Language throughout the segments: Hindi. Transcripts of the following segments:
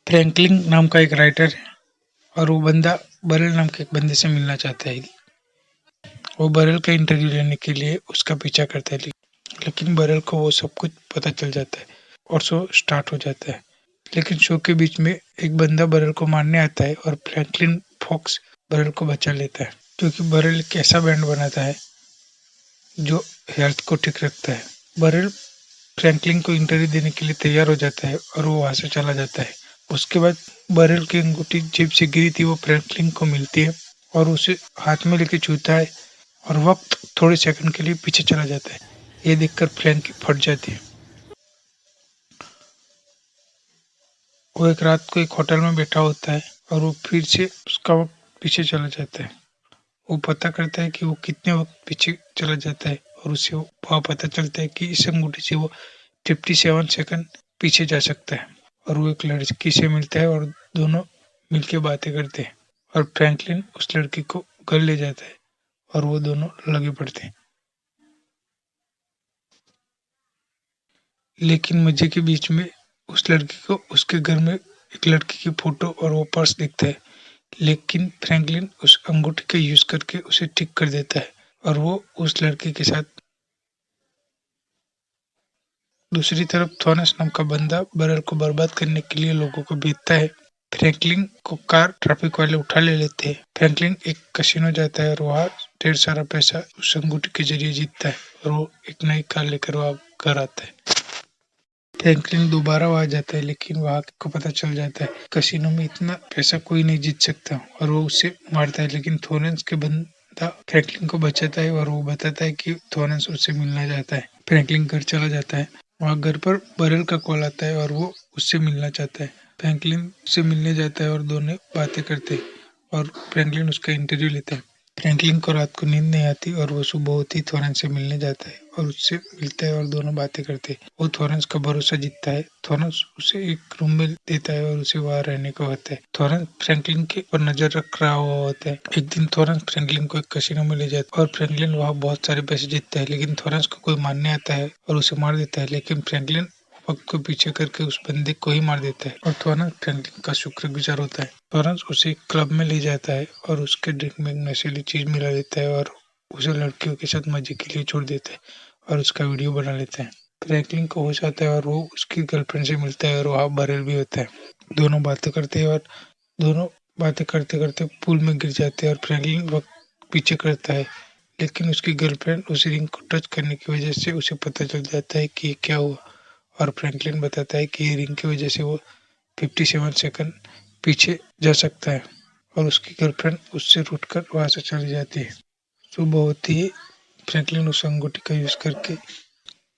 फ्रैंकलिन नाम का एक राइटर है और वो बंदा बरेल नाम के एक बंदे से मिलना चाहता है। वो बरेल का इंटरव्यू लेने के लिए उसका पीछा करता है, लेकिन बरेल को वो सब कुछ पता चल जाता है और शो स्टार्ट हो जाता है। लेकिन शो के बीच में एक बंदा बरेल को मारने आता है और फ्रैंकलिन फॉक्स बरेल को बचा लेता है, क्योंकि बरेल एक ऐसा बैंड बनाता है जो हेल्थ को ठीक रखता है। बरेल फ्रैंकलिन को इंटरव्यू देने के लिए तैयार हो जाता है और वो वहां से चला जाता है। उसके बाद बरेल की अंगूठी जेब से गिरी थी वो फ्रैंकलिन को मिलती है और उसे हाथ में लेके छूता है और वक्त थोड़े सेकंड के लिए पीछे चला जाता है। ये देखकर फ्रैंकी फट जाती है। वो एक रात को एक होटल में बैठा होता है और वो फिर से उसका वक्त पीछे चला जाता है। वो पता करता है कि वो कितने वक्त पीछे चला जाता है और उसे वह पता चलता है कि इस अंगूठी से वो 57 सेकंड पीछे जा सकता है। और वो एक लड़की से मिलता है और दोनों मिलके बातें करते हैं और फ्रैंकलिन उस लड़की को घर ले जाता है और वो दोनों लगे पड़ते हैं। लेकिन मजे के बीच में उस लड़की को उसके घर में एक लड़की की फोटो और वो पर्स दिखता है, लेकिन फ्रैंकलिन उस अंगूठी का यूज करके उसे ठीक कर देता है और वो उस लड़की के साथ। दूसरी तरफ थॉमस नाम का बंदा बरल को बर्बाद करने के लिए लोगों को भेजता है। फ्रैंकलिन को कार ट्रैफिक वाले उठा ले लेते हैं। फ्रैंकलिन एक कसिनो जाता है और वहाँ ढेर सारा पैसा उस अंगूठी के जरिए जीतता है और वो एक नई कार लेकर वहाँ घर आता है। फ्रैंकलिन दोबारा वहां जाता है, लेकिन वहां को पता चल जाता है कसिनो में इतना पैसा कोई नहीं जीत सकता और वो उसे मारता है। लेकिन थोरेंस के बंदा फ्रैंकलिन को बचाता है और वो बताता है कि थोरेंस उससे मिलना चाहता है। फ्रैंकलिन घर चला जाता है। वहाँ घर पर बरेल का कॉल आता है और वो उससे मिलना चाहता है। फ्रैंकलिन से मिलने जाता है और दोनों बातें करते हैं और फ्रैंकलिन उसका इंटरव्यू लेता है। फ्रैंकलिन को रात को नींद नहीं आती और वो सुबह होती थॉरेंस से मिलने जाता है और उससे मिलता है और दोनों बातें करते हैं। वो थॉरेंस का भरोसा जीतता है। थॉरेंस उसे एक रूम में देता है और उसे वहां रहने को होता है। थॉरेंस फ्रैंकलिन के ऊपर नजर रख रहा हुआ होता है। एक दिन थॉरेंस फ्रैंकलिन को एक कसिनो में ले जाता है और फ्रैंकलिन वहां बहुत सारे पैसे जीतता है, लेकिन थॉरेंस को कोई मारने आता है और उसे मार देता है। लेकिन फ्रैंकलिन वक्त को पीछे करके उस बंदे को ही मार देता है और थॉरेंस फ्रैंकलिन का शुक्रगुजार होता है। थॉरेंस उसे एक क्लब में ले जाता है और उसके ड्रिंक में एक नशीली चीज मिला देता है और उसे लड़कियों के साथ मजे के लिए छोड़ देता है और उसका वीडियो बना लेता है। फ्रैंकलिन को होश आता है और वो उसकी गर्लफ्रेंड से मिलता है और वहाँ बरेल भी होता है। दोनों बातें करते हैं और दोनों बातें करते करते पूल में गिर जाते हैं और फ्रैंकलिन वक्त पीछे करता है, लेकिन उसकी गर्लफ्रेंड उस रिंग को टच करने की वजह से उसे पता चल जाता है कि ये क्या हुआ और फ्रैंकलिन बताता है कि ये रिंग की वजह से वो 57 सेकंड पीछे जा सकता है और उसकी गर्लफ्रेंड उससे रूठकर वहां से चली जाती है। सुबह होती ही फ्रैंकलिन उस अंगूठी का यूज करके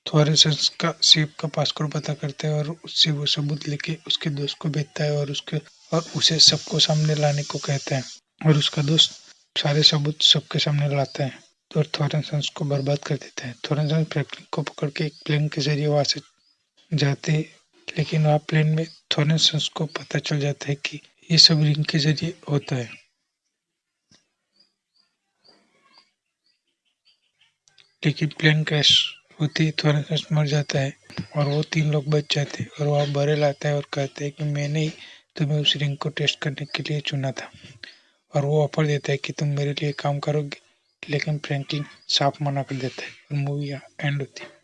थॉरेंस का सेब का पासवर्ड पता करता है और उससे वो सबूत लेके उसके दोस्त को भेजता है और उसे सबको सामने लाने को कहता है और उसका दोस्त सारे सबूत सबके सामने लाता है तो थॉरेंस को बर्बाद कर देता है। थॉरेंस फ्रैंकलिन को पकड़ के एक प्लेन के जरिए वहां से जाते, लेकिन वहाँ प्लेन में थॉरेंस को पता चल जाता है कि ये सब रिंग के जरिए होता है। लेकिन प्लेन क्रैश होते ही थॉरेंस मर जाता है और वो तीन लोग बच जाते हैं और वहाँ बरेल आता है और कहते हैं कि मैंने ही तुम्हें उस रिंग को टेस्ट करने के लिए चुना था और वो ऑफर देता है कि तुम मेरे लिए काम करोगे, लेकिन फ्रैंकलिन साफ मना कर देता है और मूवी एंड होती है।